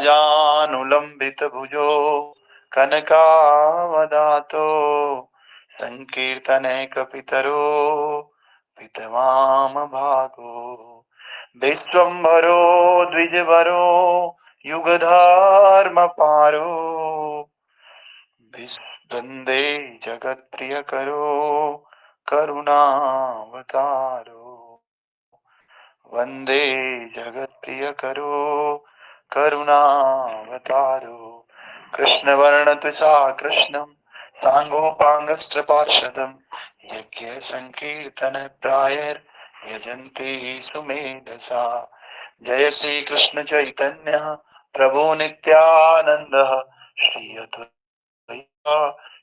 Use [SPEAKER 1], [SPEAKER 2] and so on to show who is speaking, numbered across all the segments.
[SPEAKER 1] माजानुलंबित भुजो कनकावदातो संकीर्तने कपितरो पितवाम भागो विश्वम्भरो द्विजवरो युगधर्म पारो वंदे जगत प्रिय करो करुणावतारो वंदे जगत प्रिय करो करुणावतारो कृष्ण वर्ण तुषा कृष्णम सांगोपांगस्त्र पार्षदम यज्ञ संकीर्तन प्रायर यजन्ते सुमेधसा जय श्री कृष्ण चैतन्य प्रभु नित्यानंद श्री अद्वैत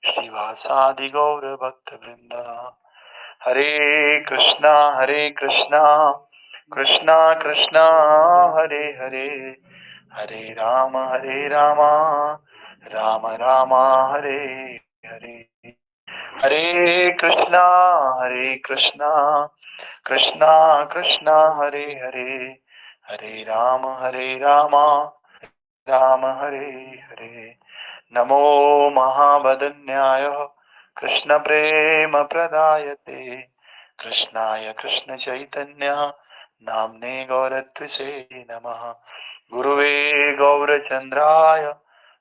[SPEAKER 1] श्रीवासादि गौर भक्त वृंद हरे कृष्णा कृष्णा कृष्णा हरे हरे हरे राम राम राम हरे हरे हरे कृष्णा कृष्णा कृष्णा हरे हरे हरे राम राम हरे हरे नमो महावदन्याय कृष्ण प्रेम प्रदायते कृष्णाय कृष्ण चैतन्य नाम्ने गौरत्वसे नमः गुरुवे गौरचंद्राय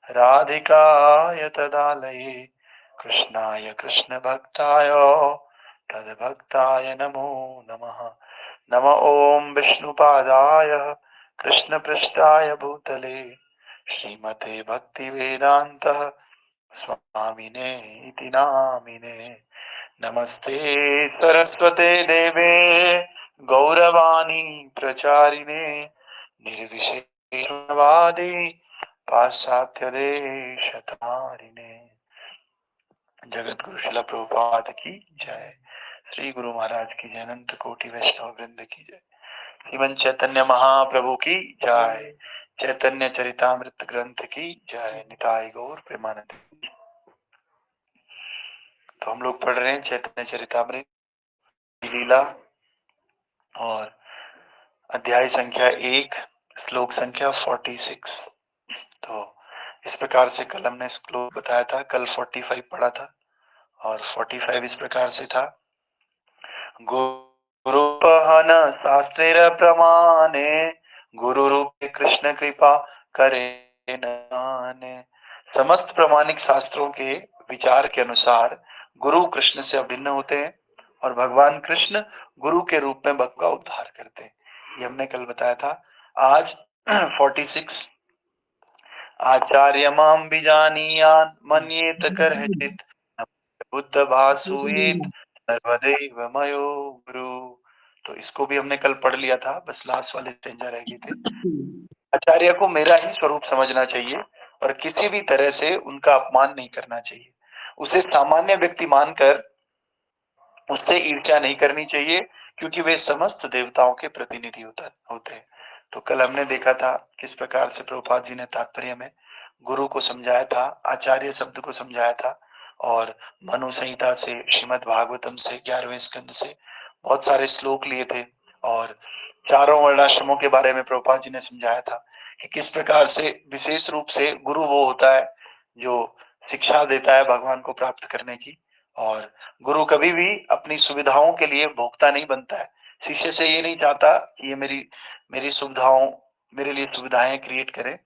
[SPEAKER 1] राधिकाय तदालये कृष्णाय कृष्ण भक्ताय तद्भक्ताय नमो नमः नम ओं विष्णुपादाय कृष्ण पृष्ठाय भूतले श्रीमते भक्ति वेदांत स्वामिने इति नामिने नमस्ते सरस्वते देवे गौरवाणी प्रचारिणे निर्विशेषवादी पाश्चात्य देशतारिणे जगत गुरु शिला प्रभुपाद की जय। श्री गुरु महाराज की जय। अनंत कोटि वैष्णव वृंद की जय। श्रीमन चैतन्य महाप्रभु की जय। चैतन्य चरितामृत ग्रंथ की जय। निताई गौर प्रेमानंद। तो हम लोग पढ़ रहे हैं चैतन्य चरितामृत लीला और अध्याय संख्या 1 श्लोक संख्या 46। तो इस प्रकार से कल हमने श्लोक बताया था, कल 45 पढ़ा था और 45 इस प्रकार से था। गुरुपहन शास्त्रेर प्रमाणे गुरु रूपे कृष्ण कृपा करे नाने। समस्त प्रमाणिक शास्त्रों के विचार के अनुसार गुरु कृष्ण से अभिन्न होते हैं और भगवान कृष्ण गुरु के रूप में भक्त का उद्धार करते हैं। ये हमने कल बताया था। आज 46 आचार्य माम बीजानीयान मन्येत करहिचित बुद्ध भासुयेत सर्वदैव मयो गुरु। तो इसको भी हमने कल पढ़ लिया था, बस लास्ट वाले स्टेंजा रह गए थे। आचार्य को मेरा ही स्वरूप समझना चाहिए और किसी भी तरह से उनका अपमान नहीं करना चाहिए। उसे सामान्य व्यक्ति मानकर उससे ईर्ष्या नहीं करनी चाहिए, क्योंकि वे समस्त देवताओं के प्रतिनिधि होते हैं। तो कल हमने देखा था किस प्रकार से प्रभुपाद जी ने तात्पर्य में गुरु को समझाया था, आचार्य शब्द को समझाया था और मनु संहिता से, श्रीमद् भागवतम से, 11वें स्कंद से बहुत सारे श्लोक लिए थे और चारों वर्णाश्रमों के बारे में प्रभुपाद जी ने समझाया था कि किस प्रकार से विशेष रूप से गुरु वो होता है जो शिक्षा देता है भगवान को प्राप्त करने की, और गुरु कभी भी अपनी सुविधाओं के लिए भोक्ता नहीं बनता है। शिष्य से ये नहीं चाहता कि ये मेरी सुविधाओं, मेरे लिए सुविधाएं क्रिएट करे।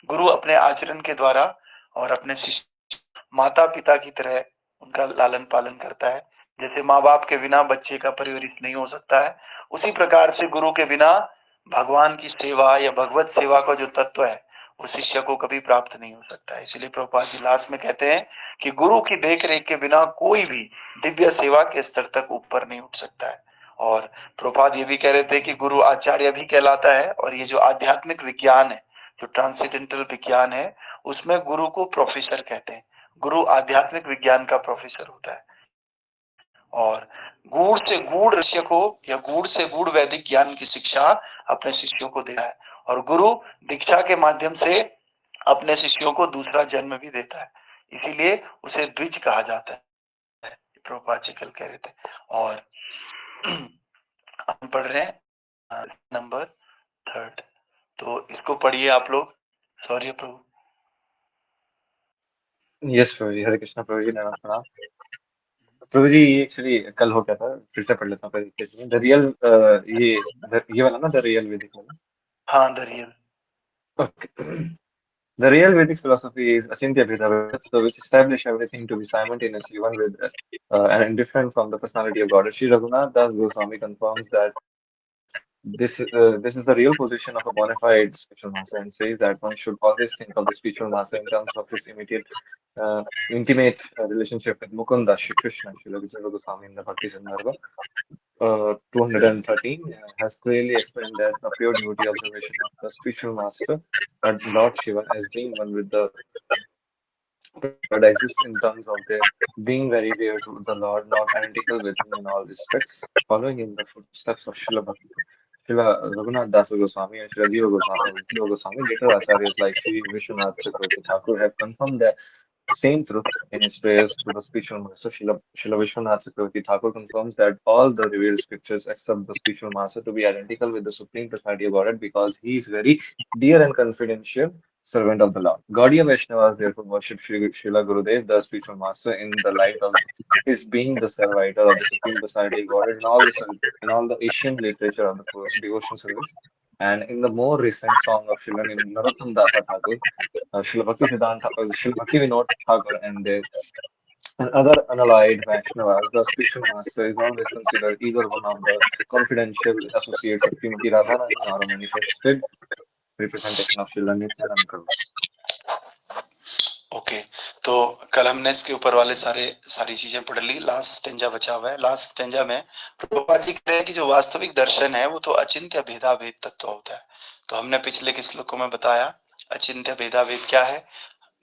[SPEAKER 1] गुरु अपने आचरण के द्वारा और अपने शिष्य माता पिता की तरह उनका लालन पालन करता है। जैसे माँ बाप के बिना बच्चे का परवरिश नहीं हो सकता है, उसी प्रकार से गुरु के बिना भगवान की सेवा या भगवत सेवा का जो तत्व है वो शिष्य को कभी प्राप्त नहीं हो सकता है। इसलिए प्रभुपाद जी लास्ट में कहते हैं कि गुरु की देख रेख के बिना कोई भी दिव्य सेवा के स्तर तक ऊपर नहीं उठ सकता है। और प्रभुपाद ये भी कह रहे थे कि गुरु आचार्य भी कहलाता है, और ये जो आध्यात्मिक विज्ञान है, जो ट्रांसेंडेंटल विज्ञान है, उसमें गुरु को प्रोफेसर कहते हैं। गुरु आध्यात्मिक विज्ञान का प्रोफेसर होता है और गूढ़ से गूढ़ ऋषि को या गूढ़ से गूढ़ वैदिक ज्ञान की शिक्षा अपने शिष्यों को देता है, और गुरु दीक्षा के माध्यम से अपने शिष्यों को दूसरा जन्म भी देता है। इसीलिए उसे द्विज कहा जाता है। प्रभुपाद जी कल कह रहे थे। और हम पढ़ रहे हैं नंबर 3। तो इसको पढ़िए आप लोग। सॉरी प्रभु।
[SPEAKER 2] यस प्रभु जी, हरे कृष्णा प्रभु जी, नमः प्रणाम। प्रभु जी ये एक्चुअली कल हो गया था, फिर से पढ़ लेता हूँ पहले पेज में। द रियल, ये वाला ना, द रियल वैदिक वाला।
[SPEAKER 1] हाँ the real.
[SPEAKER 2] Okay. The real Vedic philosophy is Achintya Bheda, so which establish everything to be simultaneously one with and indifferent from the personality of God. Sri Raghunath Das Goswami confirms that this is the real position of a bona fide spiritual master, and says that one should always think of the spiritual master in terms of his intimate relationship with Mukunda, Shri Krishna. Sri Raghunath Goswami in the Bhakti Sandarbha 213 has clearly explained that the pure devotee observation of the spiritual master, Lord Shiva, as being one with the Lord exists in terms of their being very dear to the Lord, not identical with him in all respects, following in the footsteps of Srila Raghunath Das Goswami and Srila Jiva Goswami. Later acharyas like Sri Vishwanath Chakravarti Thakur have confirmed the same truth in his prayers to the spiritual master. Srila Vishwanath Chakravarti Thakur confirms that all the revealed scriptures accept the spiritual master to be identical with the Supreme Personality of Godhead because he is very dear and confidential servant of the Lord. Gaudiya Vaishnavas therefore worship Srila Gurudev, the spiritual master, in the light of his being the servitor of the Supreme Personality of Godhead in all the Asian literature of the devotion service. And in the more recent song of Srila Narottam Dasa Thakur, Srila Bhakti Vinod Thakur, and other unallied Vaishnavas, the spiritual master is always considered either one of the confidential associates of Srimati Radharani or a manifested representation of Srila Nityananda Prabhu.
[SPEAKER 1] Okay, तो कल हमने इसके ऊपर वाले सारी चीजें पढ़ ली। Last stanza बचा हुआ है। लास्ट स्टेंजा में प्रभुपाद जी कह रहे हैं कि जो वास्तविक दर्शन है वो तो अचिंत्य भेदाभेद तत्व होता है। तो हमने पिछले के श्लोकों में बताया अचिंत्य भेदाभेद क्या है,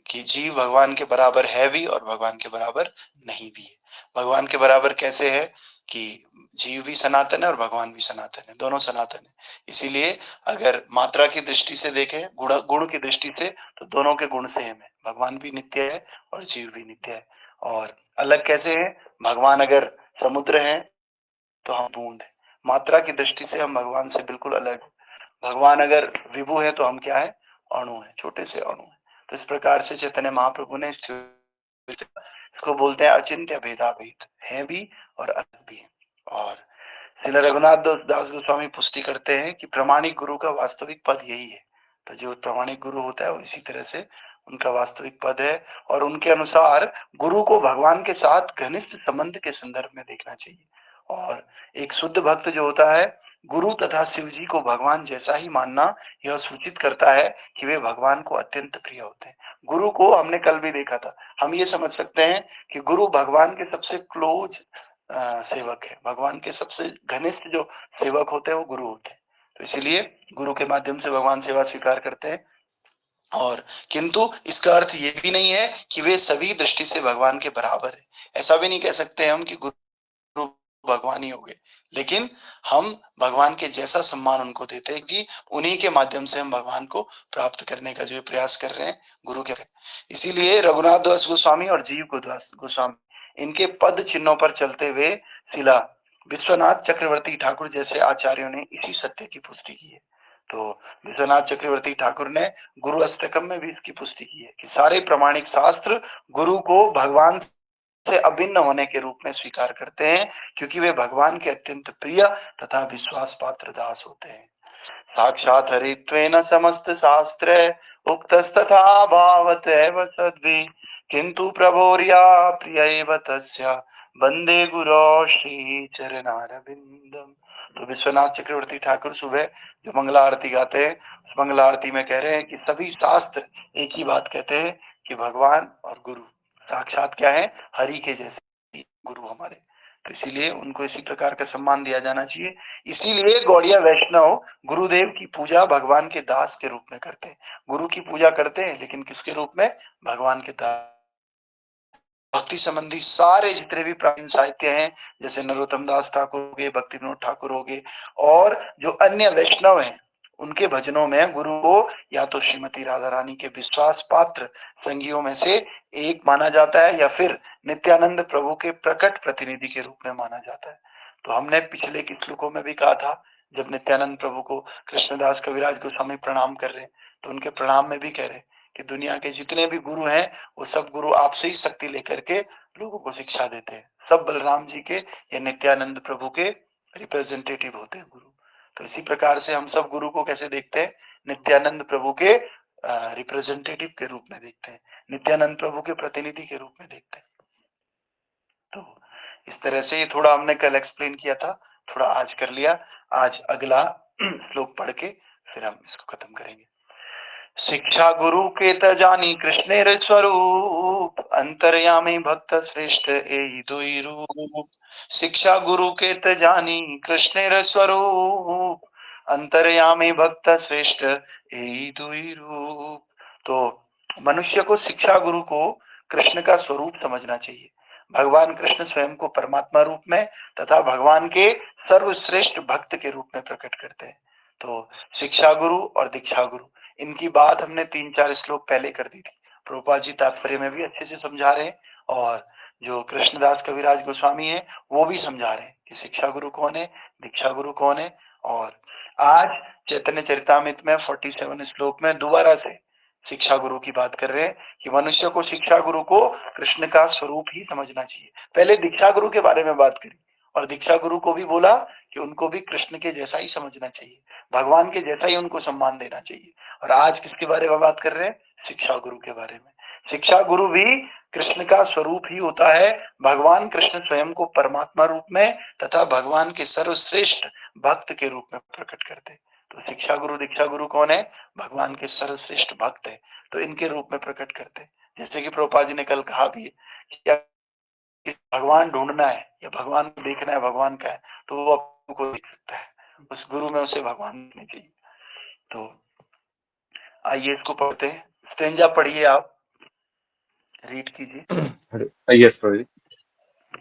[SPEAKER 1] कि जीव भगवान के बराबर है भी और भगवान के बराबर नहीं भी है। भगवान के बराबर कैसे है कि जीव भी सनातन है और भगवान भी सनातन है, दोनों सनातन है। इसीलिए अगर मात्रा की दृष्टि से देखें, गुण की दृष्टि से, तो दोनों के गुण सेम है। भगवान भी नित्य है और जीव भी नित्य है। और अलग कैसे है, भगवान अगर समुद्र है तो हम बूंद है। मात्रा की दृष्टि से हम भगवान से बिल्कुल अलग है। भगवान अगर विभु है तो हम क्या है, अणु है, छोटे से अणु है। तो इस प्रकार से चैतन्य महाप्रभु ने इसको बोलते हैं अचिंत्य भेदाभेद, है भी और अलग भी है। और श्रील रघुनाथ दास गोस्वामी पुष्टि करते हैं कि प्रामाणिक गुरु का वास्तविक पद यही है। तो जो प्रामाणिक गुरु होता है वो इसी तरह से उनका वास्तविक पद है। और उनके अनुसार गुरु को भगवान के साथ घनिष्ठ संबंध के संदर्भ में देखना चाहिए। और एक शुद्ध भक्त जो होता है, गुरु तथा शिव जी को भगवान जैसा ही मानना यह सूचित करता है कि वे भगवान को अत्यंत प्रिय होते हैं। गुरु को हमने कल भी देखा था, हम ये समझ सकते हैं कि गुरु भगवान के सबसे क्लोज सेवक है। भगवान के सबसे घनिष्ठ जो सेवक होते हैं वो गुरु होते हैं। तो इसीलिए गुरु के माध्यम से भगवान सेवा स्वीकार करते हैं। और किंतु इसका अर्थ ये भी नहीं है कि वे सभी दृष्टि से भगवान के बराबर है। ऐसा भी नहीं कह सकते हम कि गुरु भगवान ही हो गए, लेकिन हम भगवान के जैसा सम्मान उनको देते हैं कि उन्हीं के माध्यम से हम भगवान को प्राप्त करने का जो प्रयास कर रहे हैं गुरु के। इसीलिए रघुनाथ दास गोस्वामी और जीव गोस्वामी इनके पद चिन्हों पर चलते हुए शिला विश्वनाथ चक्रवर्ती ठाकुर जैसे आचार्यों ने इसी सत्य की पुष्टि की है। तो विश्वनाथ चक्रवर्ती ठाकुर ने गुरु अष्टकम में भी इसकी पुष्टि की है कि सारे प्रामाणिक शास्त्र गुरु को भगवान से अभिन्न होने के रूप में स्वीकार करते हैं, क्योंकि वे भगवान के अत्यंत प्रिय तथा विश्वास पात्र दास होते हैं। साक्षात हरित्वेन समस्त शास्त्रे उक्तस्तथा भावतैव तद्वि, किंतु प्रभोर्या प्रियैव तस्य वंदे गुरो श्री चरणारविंदम। तो विश्वनाथ चक्रवर्ती ठाकुर सुबह जो मंगला आरती गाते हैं, उस मंगला आरती में कह रहे हैं कि सभी शास्त्र एक ही बात कहते हैं कि भगवान और गुरु साक्षात क्या है, हरि के जैसे गुरु हमारे। तो इसीलिए उनको इसी प्रकार का सम्मान दिया जाना चाहिए। इसीलिए गौड़िया वैष्णव गुरुदेव की पूजा भगवान के दास के रूप में करते हैं। गुरु की पूजा करते हैं लेकिन किसके रूप में, भगवान के दास। भक्ति संबंधी सारे जितने भी प्राचीन साहित्य हैं, जैसे नरोत्तम दास ठाकुर हो गए, भक्ति विनोद ठाकुर हो गए, और जो अन्य वैष्णव हैं, उनके भजनों में गुरु को या तो श्रीमती राधा रानी के विश्वास पात्र संगियों में से एक माना जाता है, या फिर नित्यानंद प्रभु के प्रकट प्रतिनिधि के रूप में माना जाता है। तो हमने पिछले के श्लोकों में भी कहा था, जब नित्यानंद प्रभु को कृष्णदास कविराज गोस्वामी प्रणाम कर रहे हैं, तो उनके प्रणाम में भी कह रहे कि दुनिया के जितने भी गुरु हैं वो सब गुरु आपसे ही शक्ति लेकर के लोगों को शिक्षा देते हैं। सब बलराम जी के या नित्यानंद प्रभु के रिप्रेजेंटेटिव होते हैं गुरु। तो इसी प्रकार से हम सब गुरु को कैसे देखते हैं? नित्यानंद प्रभु के रिप्रेजेंटेटिव के रूप में देखते हैं, नित्यानंद प्रभु के प्रतिनिधि के रूप में देखते हैं। तो इस तरह से ये थोड़ा हमने कल एक्सप्लेन किया था, थोड़ा आज कर लिया। आज अगला श्लोक पढ़ के फिर हम इसको खत्म करेंगे। शिक्षा गुरु के तजानी कृष्णेर स्वरूप, अंतर्यामी भक्त श्रेष्ठ एहि दुई रूप। शिक्षा गुरु के तजानी कृष्णेर स्वरूप, अंतर्यामी भक्त श्रेष्ठ एहि दुई रूप। तो मनुष्य को शिक्षा गुरु को कृष्ण का स्वरूप समझना चाहिए। भगवान कृष्ण स्वयं को परमात्मा रूप में तथा भगवान के सर्वश्रेष्ठ भक्त के रूप में प्रकट करते हैं। तो शिक्षा गुरु और दीक्षा गुरु, इनकी बात हमने 3-4 श्लोक पहले कर दी थी। प्रभुपाद जी तात्पर्य में भी अच्छे से समझा रहे हैं और जो कृष्णदास कविराज गोस्वामी है वो भी समझा रहे हैं कि शिक्षा गुरु कौन है, दीक्षा गुरु कौन है। और आज चैतन्य चरितामृत में 47 श्लोक में दोबारा से शिक्षा गुरु की बात कर रहे हैं कि मनुष्य को शिक्षा गुरु को कृष्ण का स्वरूप ही समझना चाहिए। पहले दीक्षा गुरु के बारे में बात करी और दीक्षा गुरु को भी बोला कि उनको भी कृष्ण के जैसा ही समझना चाहिए, भगवान के जैसा ही उनको सम्मान देना चाहिए। और आज किसके बारे में बात कर रहे हैं? शिक्षा गुरु के बारे में। शिक्षा गुरु भी कृष्ण का स्वरूप ही होता है। भगवान कृष्ण स्वयं को परमात्मा रूप में तथा भगवान के सर्वश्रेष्ठ भक्त के रूप में प्रकट करते हैं। तो शिक्षा गुरु दीक्षा गुरु कौन है? भगवान के सर्वश्रेष्ठ भक्त है, तो इनके रूप में प्रकट करते हैं। जैसे कि प्रभुपाद जी ने कल कहा भी है कि क्या भगवान ढूंढना है या भगवान को देखना है भगवान का है, तो वो आपको देख सकता है, उस गुरु में उसे भगवान देखना चाहिए। तो आइए इसको पढ़ते हैं। स्टेंजा पढ़िए, आप रीड कीजिए।
[SPEAKER 2] Yes, Pradeep.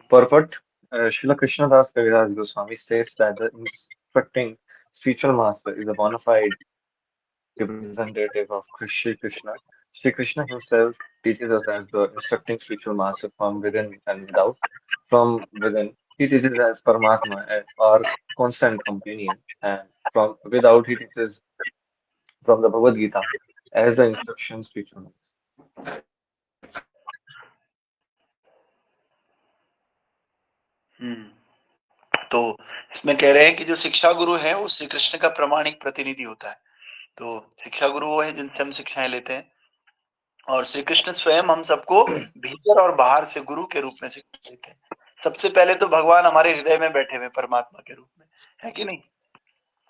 [SPEAKER 2] Purport. Srila Krishnadas Kaviraj Goswami says that the instructing spiritual master is a bona fide representative of Shri Krishna. Shri Krishna himself teaches us as the instructing spiritual master from within and without. From within, he teaches as Paramatma, our constant companion, and from without, he teaches from the Bhagavad Gita as the instruction spiritual master.
[SPEAKER 1] तो इसमें कह रहे हैं कि जो शिक्षा गुरु है वो श्री कृष्ण का प्रामाणिक प्रतिनिधि होता है। तो शिक्षा गुरु वो है जिनसे हम शिक्षाएं लेते हैं और श्री कृष्ण स्वयं हम सबको भीतर और बाहर से गुरु के रूप में शिक्षा देते हैं। सबसे पहले तो भगवान हमारे हृदय में बैठे हुए परमात्मा के रूप में, है कि नहीं?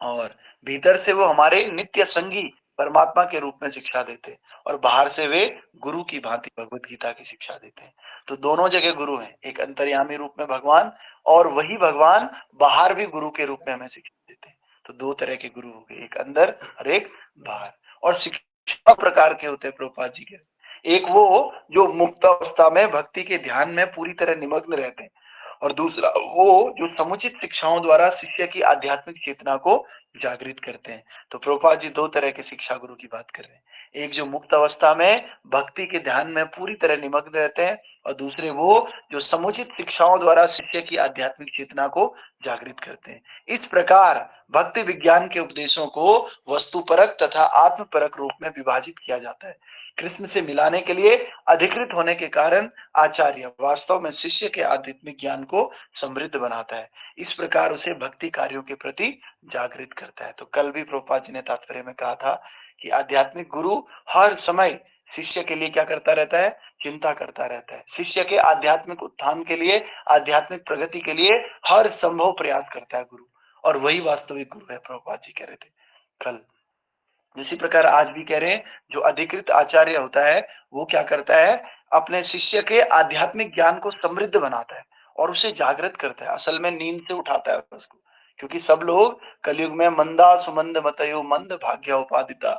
[SPEAKER 1] और भीतर से वो हमारे नित्य संगी परमात्मा के रूप में शिक्षा देते हैं और बाहर से वे गुरु की भांति भगवत गीता की शिक्षा देते हैं। तो दोनों जगह गुरु हैं, एक अंतर्यामी रूप में भगवान और वही भगवान बाहर भी गुरु के रूप में हमें शिक्षा देते हैं। तो दो तरह के गुरु हो गए, एक अंदर और एक बाहर। और शिक्षा प्रकार के होते हैं प्रभुपाद जी के। एक वो जो मुक्त अवस्था में भक्ति के ध्यान में पूरी तरह निमग्न रहते हैं और दूसरा वो जो समुचित शिक्षाओं द्वारा शिष्य की आध्यात्मिक चेतना को जागृत करते हैं। तो प्रभुपाद जी दो तरह के शिक्षा गुरु की बात कर रहे हैं, एक जो मुक्त अवस्था में भक्ति के ध्यान में पूरी तरह निमग्न रहते हैं और दूसरे वो जो समुचित शिक्षाओं द्वारा शिष्य की आध्यात्मिक चेतना को जागृत करते हैं। इस प्रकार भक्ति विज्ञान के उपदेशों को वस्तुपरक तथा आत्मपरक रूप में विभाजित किया जाता है। कृष्ण से मिलाने के लिए अधिकृत होने के कारण आचार्य वास्तव में शिष्य के आध्यात्मिक ज्ञान को समृद्ध बनाता है, इस प्रकार उसे भक्ति कार्यों के प्रति जागृत करता है। तो कल भी प्रभुपाद जी ने तात्पर्य में कहा था कि आध्यात्मिक गुरु हर समय शिष्य के लिए क्या करता रहता है? चिंता करता रहता है। शिष्य के आध्यात्मिक उत्थान के लिए, आध्यात्मिक प्रगति के लिए हर संभव प्रयास करता है गुरु, और वही वास्तविक गुरु है। प्रभुपाद जी कह रहे थे कल। इसी प्रकार आज भी कह रहे हैं, जो अधिकृत आचार्य होता है वो क्या करता है? अपने शिष्य के आध्यात्मिक ज्ञान को समृद्ध बनाता है और उसे जागृत करता है, असल में नींद से उठाता है उसको। क्योंकि सब लोग कलयुग में मंदा सुमंद मतयो मंद भाग्य उपादिता,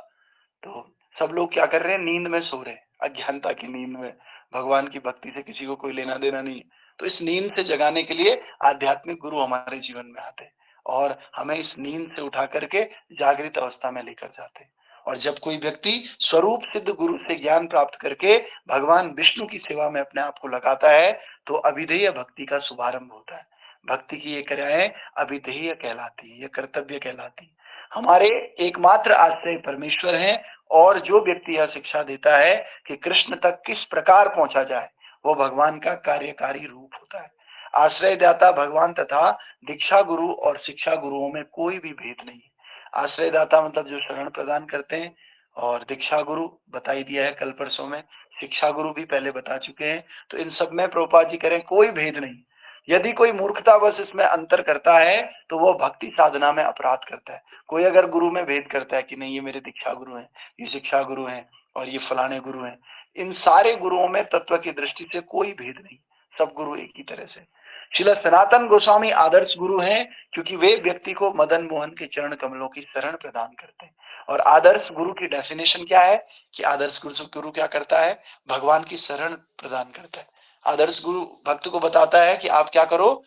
[SPEAKER 1] तो सब लोग क्या कर रहे हैं? नींद में सो रहे हैं, अज्ञानता की नींद में। भगवान की भक्ति से किसी को कोई लेना देना नहीं है। तो इस नींद से जगाने के लिए आध्यात्मिक गुरु हमारे जीवन में आते हैं और हमें इस नींद से उठा करके जागृत अवस्था में लेकर जाते हैं। और जब कोई व्यक्ति स्वरूप सिद्ध गुरु से ज्ञान प्राप्त करके भगवान विष्णु की सेवा में अपने आप को लगाता है तो अभिधेय भक्ति का शुभारंभ होता है। भक्ति की ये क्रियाएं अभिधेय कहलाती है, ये कर्तव्य कहलाती है। हमारे एकमात्र आश्रय परमेश्वर हैं और जो व्यक्ति यह शिक्षा देता है कि कृष्ण तक किस प्रकार पहुंचा जाए, वो भगवान का कार्यकारी रूप होता है। आश्रयदाता भगवान तथा दीक्षा गुरु और शिक्षा गुरुओं में कोई भी भेद नहीं है। आश्रयदाता मतलब जो शरण प्रदान करते हैं, और दीक्षा गुरु बता ही दिया है कल परसों में, शिक्षा गुरु भी पहले बता चुके हैं। तो इन सब में प्रभुपाद जी करें कोई भेद नहीं। यदि कोई मूर्खतावश इसमें अंतर करता है तो वो भक्ति साधना में अपराध करता है। कोई अगर गुरु में भेद करता है कि नहीं ये मेरे दीक्षा गुरु हैं, ये शिक्षा गुरु हैं और ये फलाने गुरु हैं, इन सारे गुरुओं में तत्व की दृष्टि से कोई भेद नहीं, सब गुरु एक ही तरह से। श्रील सनातन गोस्वामी आदर्श गुरु हैं क्योंकि वे व्यक्ति को मदन मोहन के चरण कमलों की शरण प्रदान करते हैं। और आदर्श गुरु की डेफिनेशन क्या है कि आदर्श गुरु क्या करता है, भगवान की शरण प्रदान करता है। आदर्श गुरु भक्त को बताता है कि आप क्या करो,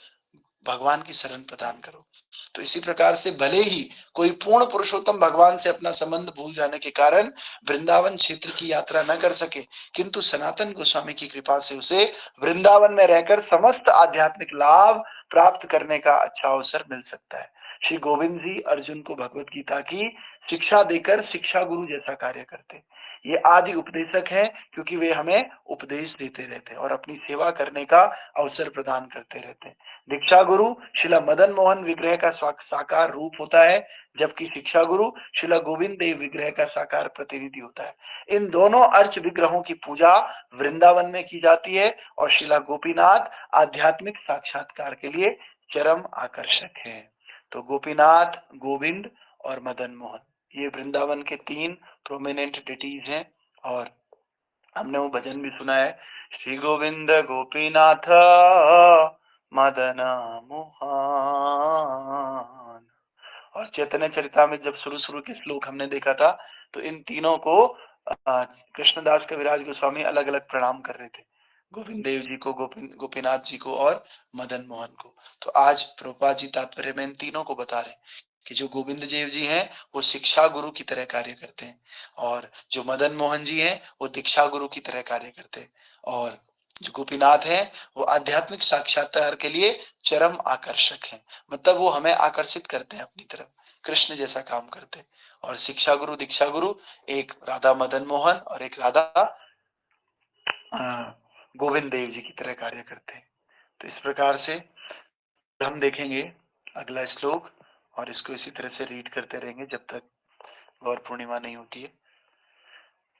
[SPEAKER 1] भगवान की शरण प्रदान करो। तो इसी प्रकार से भले ही कोई पूर्ण पुरुषोत्तम भगवान से अपना संबंध भूल जाने के कारण वृंदावन क्षेत्र की यात्रा न कर सके, किंतु सनातन गोस्वामी की कृपा से उसे वृंदावन में रहकर समस्त आध्यात्मिक लाभ प्राप्त करने का अच्छा अवसर मिल सकता है। श्री गोविंद जी अर्जुन को भगवत गीता की शिक्षा देकर शिक्षा गुरु जैसा कार्य करते। ये आदि उपदेशक हैं क्योंकि वे हमें उपदेश देते रहते हैं और अपनी सेवा करने का अवसर प्रदान करते रहते हैं। दीक्षा गुरु शिला मदन मोहन विग्रह का साकार रूप होता है, जबकि शिक्षा गुरु शिला गोविंद देव विग्रह का साकार प्रतिनिधि होता है। इन दोनों अर्च विग्रहों की पूजा वृंदावन में की जाती है और शिला गोपीनाथ आध्यात्मिक साक्षात्कार के लिए चरम आकर्षक है। तो गोपीनाथ, गोविंद और मदन मोहन ये वृंदावन के तीन प्रोमिनेंट डिटीज हैं। और हमने वो भजन भी सुना है, श्री गोविंद गोपीनाथ मदन मोहन। और चैतन्य चरितामृत जब शुरू के श्लोक हमने देखा था तो इन तीनों को कृष्णदास कविराज गोस्वामी अलग अलग प्रणाम कर रहे थे, गोविंद देव जी को, गोपीनाथ जी को और मदन मोहन को। तो आज प्रभुपाद जी तात्पर्य में इन तीनों को बता रहे हैं कि जो गोविंद देव जी हैं वो शिक्षा गुरु की तरह कार्य करते हैं, और जो मदन मोहन जी हैं वो दीक्षा गुरु की तरह कार्य करते हैं, और जो गोपीनाथ हैं वो आध्यात्मिक साक्षात्कार के लिए चरम आकर्षक हैं। मतलब वो हमें आकर्षित करते हैं अपनी तरफ, कृष्ण जैसा काम करते हैं। और शिक्षा गुरु, दीक्षा गुरु एक राधा मदन मोहन और एक राधा गोविंद देव जी की तरह कार्य करते हैं। तो इस प्रकार से हम देखेंगे अगला श्लोक और इसको इसी तरह से रीड करते रहेंगे जब तक गौर पूर्णिमा नहीं होती है।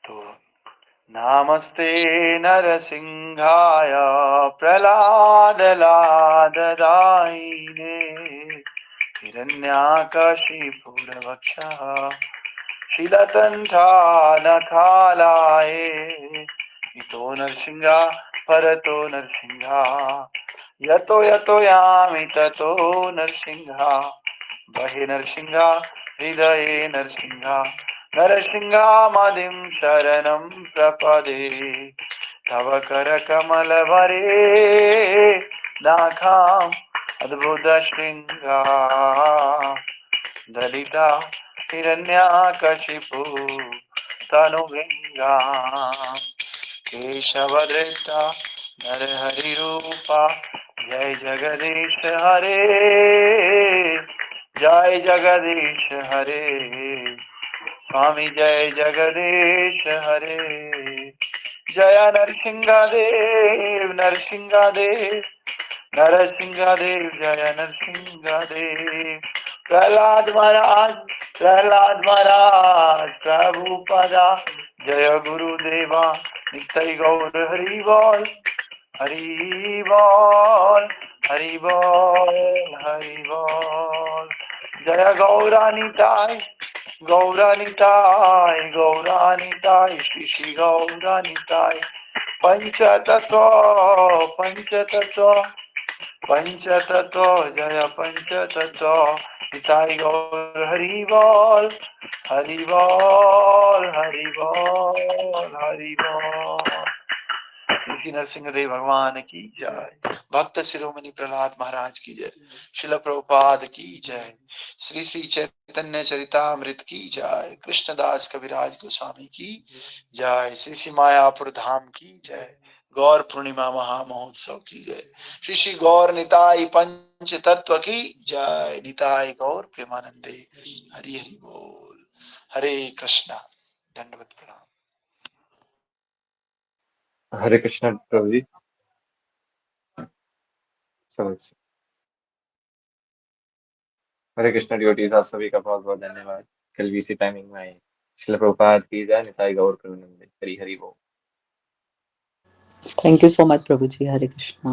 [SPEAKER 1] तो नमस्ते नरसिंहाय प्रहलाद लाददायिने हिरण्याकशिपुरवक्षः शीलतंठा नखालाय इतो नरसिंहा परतो नरसिंहा यतो यतो यामि ततो नरसिंहा बहे नरसिंहा हृदये नरसिंहा नरसिंहा मदिं शरणं प्रपदे तव कर कमल भरे नाखाम अद्भुत श्रृंगा दलिता हिरण्याकशिपु तनुगंगा केशवदृष्टा नरहरि रूपा जय जगदीश हरे जय जगदीश हरे स्वामी जय जगदीश हरे जय नरसिंहदेव नरसिंहदेव नरसिंहदेव जय नरसिंहदेव प्रहलाद महाराज प्रभुपदा जय गुरुदेवा नित्य गौर हरि बोल हरि बोल हरि बोल हरि बोल। जय गौरानिताय गौरानिताय गौरानिताय श्री श्री गौरानिताय पंचतत्व पंचतत्व पंचतत्व जय पंचतत्व निताय गौर हरि बोल हरि बोल हरि बोल हरि बोल। श्री नरसिंहदेव भगवान की जय, भक्त शिरोमणि प्रहलाद महाराज की जय, श्रील प्रभुपाद की जय, श्री श्री चैतन्य चरितामृत की जय, कृष्णदास कविराज गोस्वामी की जय, श्री श्री मायापुर धाम की जय, गौर पूर्णिमा महामहोत्सव की जय, श्री श्री गौर निताई पंच तत्व की जय, निताई गौर प्रेमानंदे हरि हरि बोल। हरे कृष्णा। दंडवत प्रणाम।
[SPEAKER 2] हरे कृष्णा प्रभु जी। समझ। हरे कृष्णा ड्यूटीज, आप सभी का बहुत बहुत धन्यवाद। कल भी इसी टाइमिंग में आए। श्रील प्रभुपाद की जय, निताई गौर प्रेमानंद। हरि हरि बोल।
[SPEAKER 3] Thank you so much, Prabhuji. Hare Krishna.